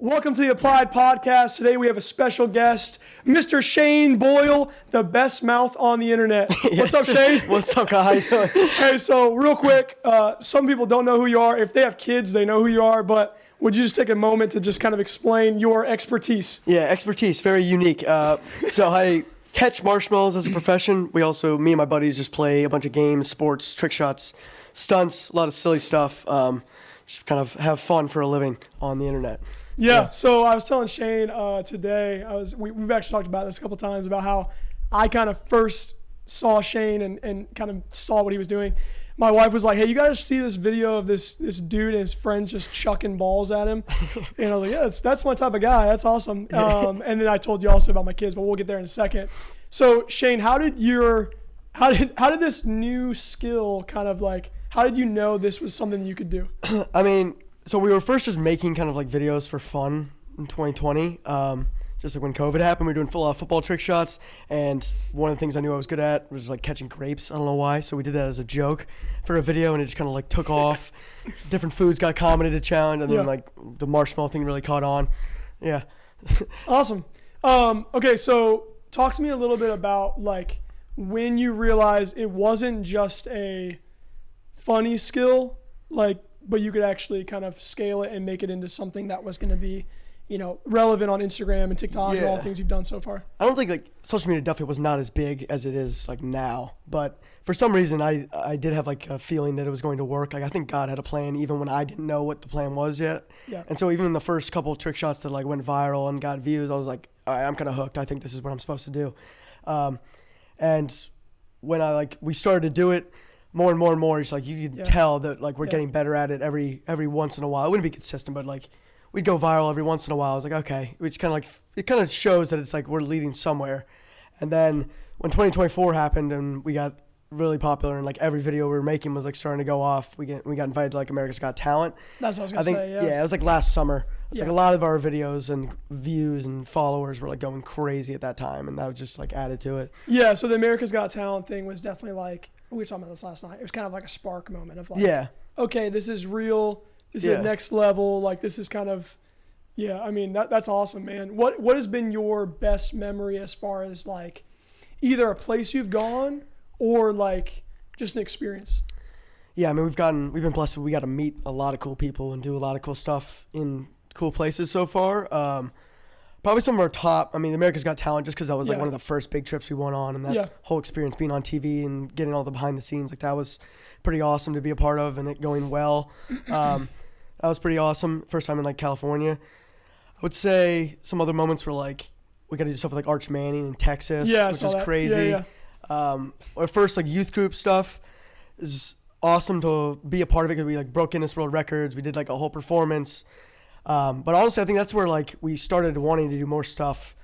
Welcome to the Applied Podcast. Today we have a special guest, Mr. Shayne Boyle, the best mouth on the internet. Yes. What's up, Shayne? What's up, guys? Hey, so real quick, some people don't know who you are. If they have kids, they know who you are, but would you just take a moment to just kind of explain your expertise? Yeah, expertise, very unique. So I catch marshmallows as a profession. We also, me and my buddies just play a bunch of games, sports, trick shots, stunts, a lot of silly stuff. Just kind of have fun for a living on the internet. Yeah, so I was telling Shayne today, we've actually talked about this a couple times about how I kind of first saw Shayne and kind of saw what he was doing. My wife was like, hey, you guys see this video of this dude and his friends just chucking balls at him? And I was like, yeah, that's my type of guy. That's awesome. And then I told you also about my kids, but we'll get there in a second. So Shayne, how did this new skill kind of like, how did you know this was something you could do? I mean, so we were first just making kind of like videos for fun in 2020. Just like when COVID happened, we were doing football trick shots. And one of the things I knew I was good at was like catching grapes. I don't know why. So we did that as a joke for a video and it just kind of like took off. Different foods got commented, challenged, and then like the marshmallow thing really caught on. Yeah. Awesome. Okay, so talk to me a little bit about like when you realized it wasn't just a funny skill, like, but you could actually kind of scale it and make it into something that was going to be, relevant on Instagram and TikTok and all the things you've done so far. I don't think like social media definitely was not as big as it is like now, but for some reason I did have like a feeling that it was going to work. Like I think God had a plan even when I didn't know what the plan was yet. Yeah. And so even in the first couple of trick shots that like went viral and got views, I was like, all right, I'm kind of hooked. I think this is what I'm supposed to do. And when we started to do it, more and more and more, it's like you could tell that like we're getting better at it every once in a while. It wouldn't be consistent, but like we'd go viral every once in a while. I was like, okay, it's kind of like it kind of shows that it's like we're leading somewhere. And then when 2024 happened and we got really popular and like every video we were making was like starting to go off, we got invited to like America's Got Talent. That's what I was gonna say. Yeah, it was like last summer. It's like a lot of our videos and views and followers were like going crazy at that time, and that was just like added to it. Yeah, so the America's Got Talent thing was definitely like, we were talking about this last night. It was kind of like a spark moment of like, okay, this is real. This is next level. Like this is kind of, I mean, that's awesome, man. What has been your best memory as far as like either a place you've gone or like just an experience? Yeah, I mean, we've been blessed. We got to meet a lot of cool people and do a lot of cool stuff in cool places so far. Probably some of our top, I mean, America's Got Talent, just because that was like one of the first big trips we went on, and that whole experience being on TV and getting all the behind the scenes, like that was pretty awesome to be a part of, and it going well. That was pretty awesome. First time in like California. I would say some other moments were like, we got to do stuff with like Arch Manning in Texas, which was crazy. Our first like youth group stuff is awesome to be a part of it because we like broke Guinness World Records. We did like a whole performance. But honestly, I think that's where like we started wanting to do more stuff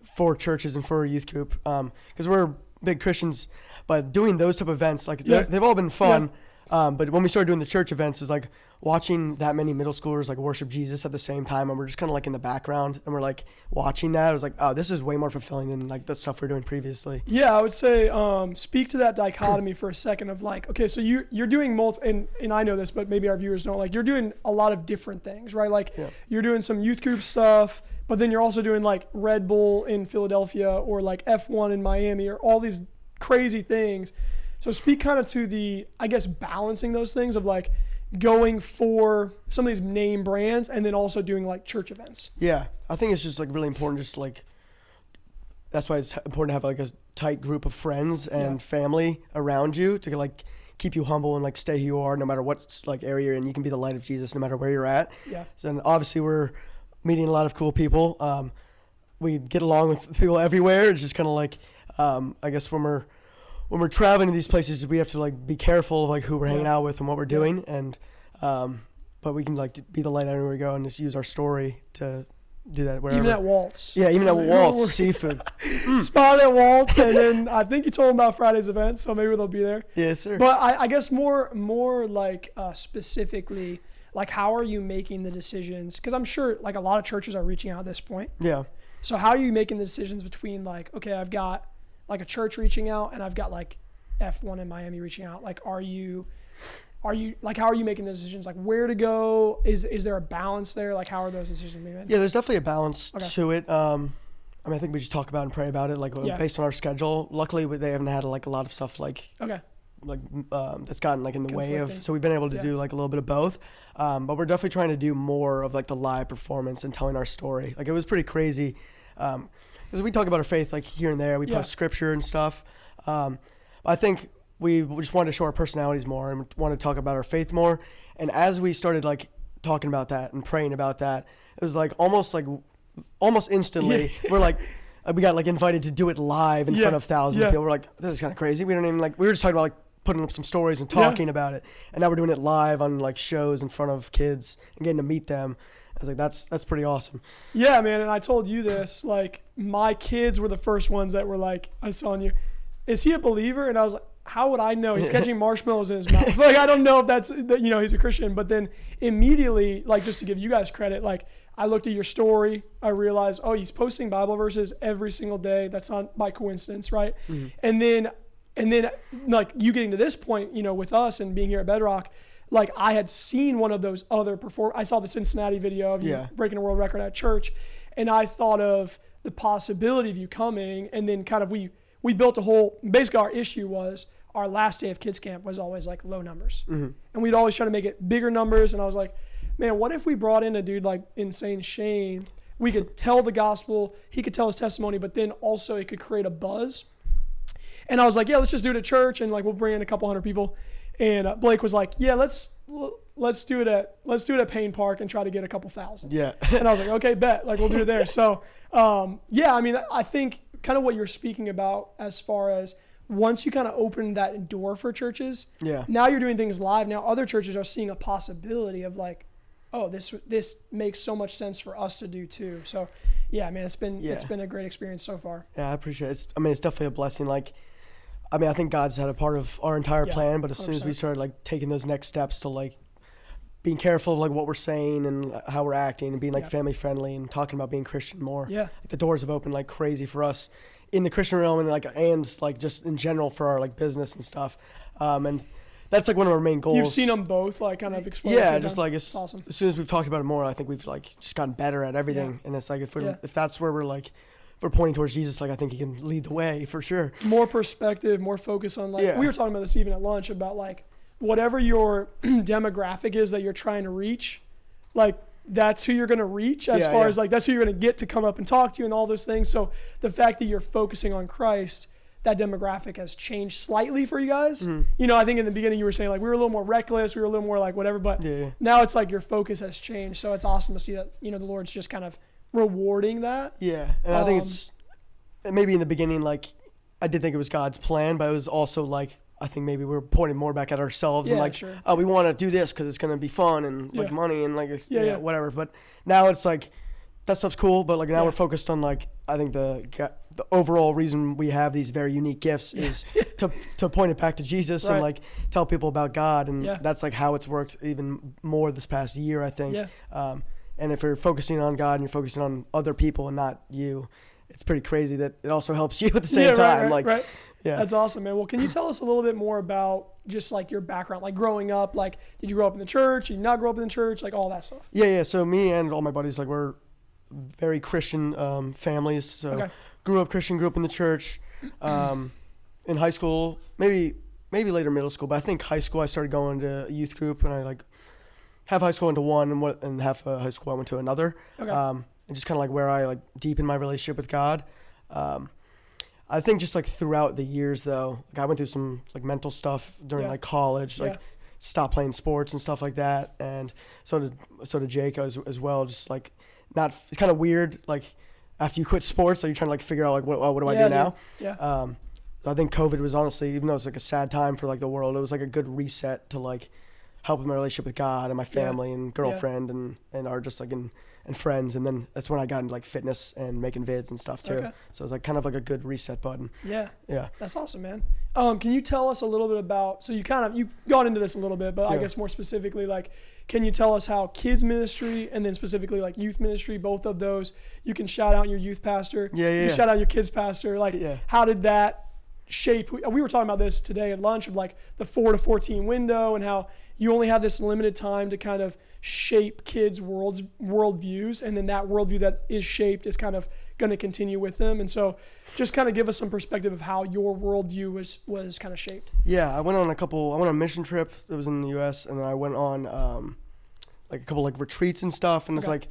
for churches and for our youth group, because we're big Christians. But doing those type of events, like they've all been fun. But when we started doing the church events, it was like watching that many middle schoolers like worship Jesus at the same time, and we're just kind of like in the background and we're like watching that. It was like, oh, this is way more fulfilling than like the stuff we're doing previously. Yeah, I would say speak to that dichotomy for a second of like, okay, so you're doing multiple, and I know this, but maybe our viewers don't, like you're doing a lot of different things, right? Like you're doing some youth group stuff, but then you're also doing like Red Bull in Philadelphia or like F1 in Miami or all these crazy things. So speak kind of to the, I guess, balancing those things of like going for some of these name brands and then also doing like church events. Yeah, I think it's just like really important, just like, that's why it's important to have like a tight group of friends and family around you to like keep you humble and like stay who you are no matter what like area you're in. You can be the light of Jesus no matter where you're at. Yeah. So, and obviously we're meeting a lot of cool people. We get along with people everywhere. It's just kind of like, I guess when we're traveling to these places, we have to like be careful of like who we're hanging out with and what we're doing, and but we can like be the light everywhere we go and just use our story to do that wherever. Even at Waltz. Yeah, even at Waltz, seafood. Spot at Waltz, and then I think you told them about Friday's event, so maybe they'll be there. Yes, sir. But I guess more like specifically, like how are you making the decisions? Because I'm sure like a lot of churches are reaching out at this point. Yeah. So how are you making the decisions between like, okay, I've got like a church reaching out and I've got like F1 in Miami reaching out? Like, are you are you like, how are you making those decisions? Like where to go? Is there a balance there? Like how are those decisions being made? Yeah, there's definitely a balance to it. I mean, I think we just talk about and pray about it, like based on our schedule. Luckily, they haven't had like a lot of stuff like that's gotten like in the way of. So we've been able to do like a little bit of both. But we're definitely trying to do more of like the live performance and telling our story. Like it was pretty crazy, because we talk about our faith like here and there. We post scripture and stuff. I think we just wanted to show our personalities more and wanted to talk about our faith more. And as we started like talking about that and praying about that, it was like almost instantly we're like, we got like invited to do it live in front of thousands of people. We're like, this is kind of crazy. We don't even like, we were just talking about like putting up some stories and talking about it. And now we're doing it live on like shows in front of kids and getting to meet them. I was like, that's pretty awesome. Yeah, man. And I told you this, like my kids were the first ones that were like, I was telling you, is he a believer? And I was like, how would I know? He's catching marshmallows in his mouth. Like, I don't know if that's, you know, he's a Christian. But then immediately, like, just to give you guys credit, like, I looked at your story. I realized, oh, he's posting Bible verses every single day. That's not by coincidence, right? Mm-hmm. And then, like, you getting to this point, you know, with us and being here at Bedrock, like, I had seen one of those other I saw the Cincinnati video of you breaking a world record at church. And I thought of the possibility of you coming. And then kind of we built a whole, basically our issue was our last day of kids camp was always like low numbers. Mm-hmm. And we'd always try to make it bigger numbers. And I was like, man, what if we brought in a dude like Insane Shayne? We could tell the gospel, he could tell his testimony, but then also it could create a buzz. And I was like, yeah, let's just do it at church. And like, we'll bring in a couple hundred people. And Blake was like, yeah, let's do it at Payne Park and try to get a couple thousand. Yeah. And I was like, okay, bet, like we'll do it there. So, yeah, I mean, I think kind of what you're speaking about as far as once you kind of open that door for churches, now you're doing things live. Now other churches are seeing a possibility of like, oh, this makes so much sense for us to do too. So yeah, man, it's been a great experience so far. Yeah, I appreciate it. I mean, it's definitely a blessing. Like, I mean, I think God's had a part of our entire plan, but as 100%. Soon as we started like taking those next steps to like being careful of like what we're saying and how we're acting and being like family friendly and talking about being Christian more. Yeah. Like, the doors have opened like crazy for us in the Christian realm and like just in general for our like business and stuff. And that's like one of our main goals. You've seen them both like kind of explode. Yeah, just like it's awesome. As soon as we've talked about it more, I think we've like just gotten better at everything. And it's like if that's where we're like, if we're pointing towards Jesus, like I think he can lead the way for sure. More perspective, more focus on like, we were talking about this even at lunch about like whatever your demographic is that you're trying to reach, like that's who you're going to reach as far as like, that's who you're going to get to come up and talk to you and all those things. So the fact that you're focusing on Christ, that demographic has changed slightly for you guys. Mm-hmm. You know, I think in the beginning you were saying like, we were a little more reckless, we were a little more like whatever, but now it's like your focus has changed. So it's awesome to see that, you know, the Lord's just kind of rewarding that. Yeah. And I think it's maybe in the beginning, like I did think it was God's plan, but it was also like, I think maybe we're pointing more back at ourselves and like, oh, we want to do this because it's going to be fun and like money and like, whatever. But now it's like, that stuff's cool. But like now we're focused on like, I think the overall reason we have these very unique gifts is to point it back to Jesus and like tell people about God. And that's like how it's worked even more this past year, I think. Yeah. And if you're focusing on God and you're focusing on other people and not you, it's pretty crazy that it also helps you at the same time. Right. Yeah. That's awesome, man. Well, can you tell us a little bit more about just like your background, like growing up, like did you grow up in the church? Did you not grow up in the church? Like all that stuff. Yeah. So me and all my buddies, like we're very Christian families. So grew up Christian, grew up in the church. In high school, maybe later middle school, but I think high school I started going to a youth group and I like half high school into one and half high school I went to another. And just kind of like where I like deepened my relationship with God. I think just like throughout the years though, like I went through some like mental stuff during like college, like stopped playing sports and stuff like that. And so did Jake as well. Just like it's kind of weird. Like after you quit sports, like you're trying to like figure out like, what do I do now? Yeah. I think COVID was honestly, even though it's like a sad time for like the world, it was like a good reset to like help with my relationship with God and my family and girlfriend and our just like and friends. And then that's when I got into like fitness and making vids and stuff too. So it was like kind of like a good reset button. Yeah. That's awesome, man. Can you tell us a little bit about, so you've gone into this a little bit, but I guess more specifically, like, can you tell us how kids ministry and then specifically like youth ministry, both of those, you can shout out your youth pastor. You shout out your kids pastor. Like how did that shape. We were talking about this today at lunch of like the 4 to 14 window and how you only have this limited time to kind of shape kids' worldviews, and then that worldview that is shaped is kind of going to continue with them. And so just kind of give us some perspective of how your worldview was kind of shaped. Yeah, I went on a mission trip that was in the U.S., and then I went on like a couple like retreats and stuff, and it's like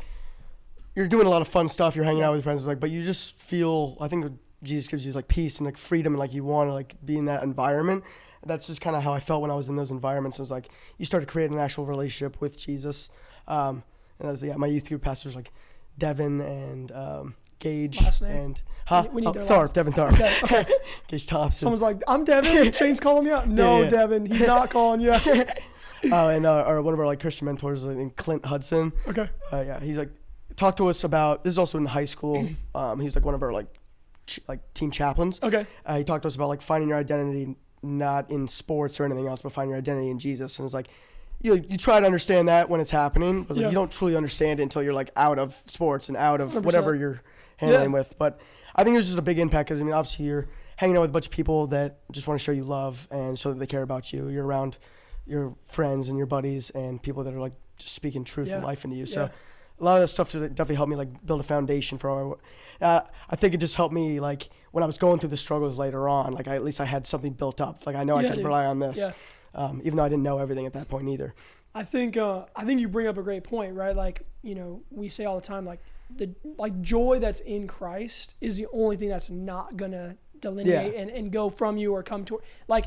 you're doing a lot of fun stuff, you're hanging out with your friends, but you just feel, I think Jesus gives you like peace and like freedom, and like you want to like be in that environment. That's just kind of how I felt when I was in those environments. It was like you start to create an actual relationship with Jesus. And I was my youth group pastors like Devin and Gage and Tharp, Devin Tharp. Okay. Gage Thompson. Someone's like, I'm Devin. Shane's calling me out. No, Devin, he's not calling you out. And one of our like Christian mentors, Clint Hudson. Okay. He's like talked to us about, this is also in high school. He's like one of our like team chaplains. Okay. He talked to us about like finding your identity not in sports or anything else, but find your identity in Jesus. And it's like, you try to understand that when it's happening, but like, you don't truly understand it until you're like out of sports and out of 100%. Whatever you're handling with. But I think it was just a big impact because, I mean, obviously you're hanging out with a bunch of people that just want to show you love and show that they care about you. You're around your friends and your buddies and people that are like just speaking truth and life into you. So a lot of that stuff definitely helped me like build a foundation for I think it just helped me like when I was going through the struggles later on, like at least I had something built up. Like I know I could rely on this, even though I didn't know everything at that point either. I think you bring up a great point, right? Like, we say all the time, like joy that's in Christ is the only thing that's not gonna delineate and go from you or come to, like,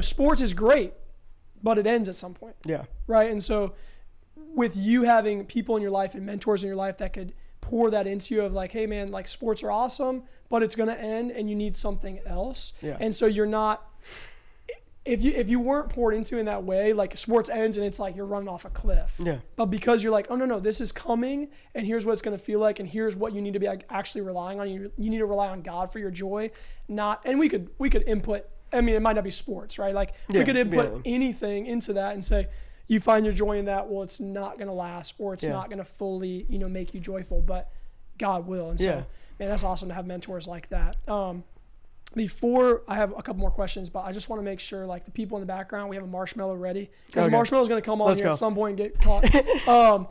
sports is great, but it ends at some point. Yeah. Right. And so with you having people in your life and mentors in your life that could pour that into you of like, hey man, like sports are awesome, but it's going to end and you need something else. Yeah. And so you're not, if you weren't poured into in that way, like sports ends and it's like you're running off a cliff. Yeah. But because you're like, oh no, this is coming and here's what it's going to feel like and here's what you need to be actually relying on. You need to rely on God for your joy, and we could input, I mean, it might not be sports, right? Like we could input anything into that and say, you find your joy in that, well, it's not going to last or it's not going to fully, make you joyful, but God will. And so, man, that's awesome to have mentors like that. Before I have a couple more questions, but I just want to make sure, like the people in the background, we have a marshmallow ready because marshmallow's going to come on here at some point and get caught.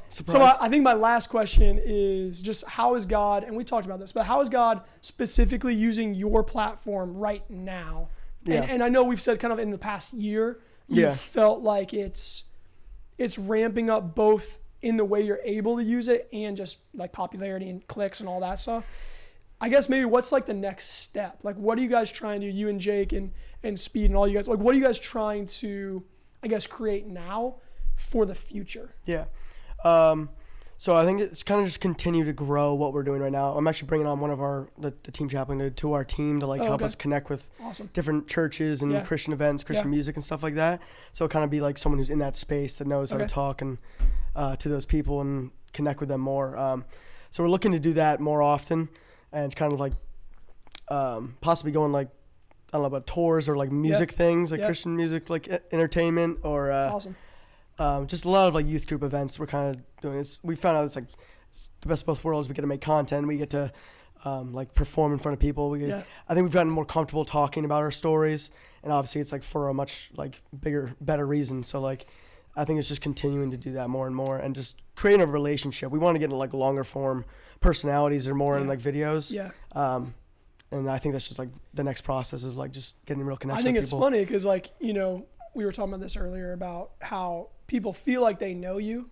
So I think my last question is just how is God, and we talked about this, but how is God specifically using your platform right now? Yeah. And I know we've said kind of in the past year, you felt like it's ramping up both in the way you're able to use it and just like popularity and clicks and all that stuff. I guess maybe what's like the next step? Like what are you guys trying to do, you and Jake and Speed and all you guys, like what are you guys trying to, I guess, create now for the future? Yeah. So I think it's kind of just continue to grow what we're doing right now. I'm actually bringing on one of the team chaplain to our team to like help us connect with different churches and Christian events, Christian music and stuff like that. So kind of be like someone who's in that space that knows how to talk and to those people and connect with them more. So we're looking to do that more often and kind of like possibly going like, I don't know, about tours or like music things, like Christian music, like entertainment or that's awesome. Just a lot of like youth group events we're kind of doing. We found out it's the best of both worlds. We get to make content. We get to like perform in front of people. I think we've gotten more comfortable talking about our stories, and obviously it's like for a much like bigger, better reason. So like I think it's just continuing to do that more and more, and just creating a relationship. We want to get into like longer form personalities or more in like videos. Yeah. And I think that's just like the next process is like just getting real connection. I think with it's people. funny because like we were talking about this earlier about how people feel like they know you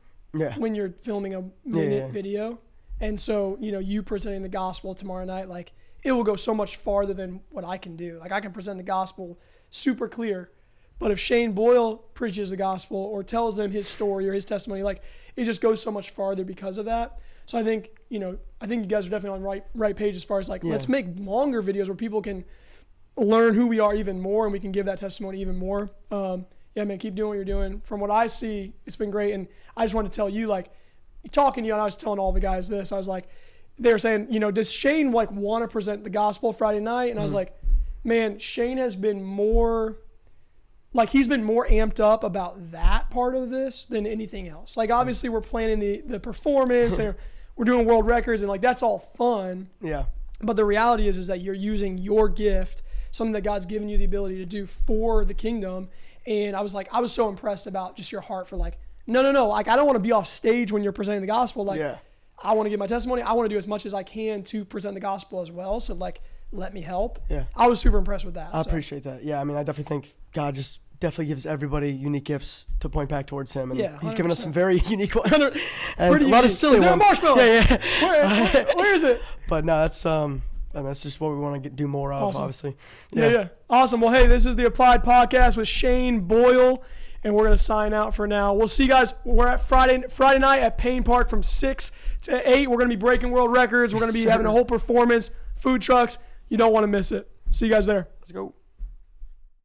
when you're filming a minute video. And so, you presenting the gospel tomorrow night, like it will go so much farther than what I can do. Like I can present the gospel super clear, but if Shane Boyle preaches the gospel or tells them his story or his testimony, like it just goes so much farther because of that. So I think, you guys are definitely on right page as far as like, let's make longer videos where people can learn who we are even more and we can give that testimony even more. Yeah, man, keep doing what you're doing. From what I see, it's been great. And I just want to tell you, like, talking to you, and I was telling all the guys this, I was like, they were saying, does Shane like want to present the gospel Friday night? And I was like, man, Shane has been more, like he's been more amped up about that part of this than anything else. Like obviously we're planning the performance and we're doing world records and like that's all fun. Yeah. But the reality is that you're using your gift something that God's given you the ability to do for the kingdom. And I was so impressed about just your heart for like, no. Like, I don't want to be off stage when you're presenting the gospel. Like, I want to give my testimony. I want to do as much as I can to present the gospel as well. So like, let me help. Yeah. I was super impressed with that. I appreciate that. Yeah. I mean, I definitely think God just definitely gives everybody unique gifts to point back towards him. And he's given us some very unique ones. And a lot of silly ones. Is there a marshmallow? Yeah. Where is it? But no, that's just what we want to do more of, obviously. Yeah. Awesome. Well, hey, this is the Applied Podcast with Shayne Boyle, and we're going to sign out for now. We'll see you guys. We're at Friday night at Payne Park from 6 to 8. We're going to be breaking world records. We're going to be having a whole performance, food trucks. You don't want to miss it. See you guys there. Let's go.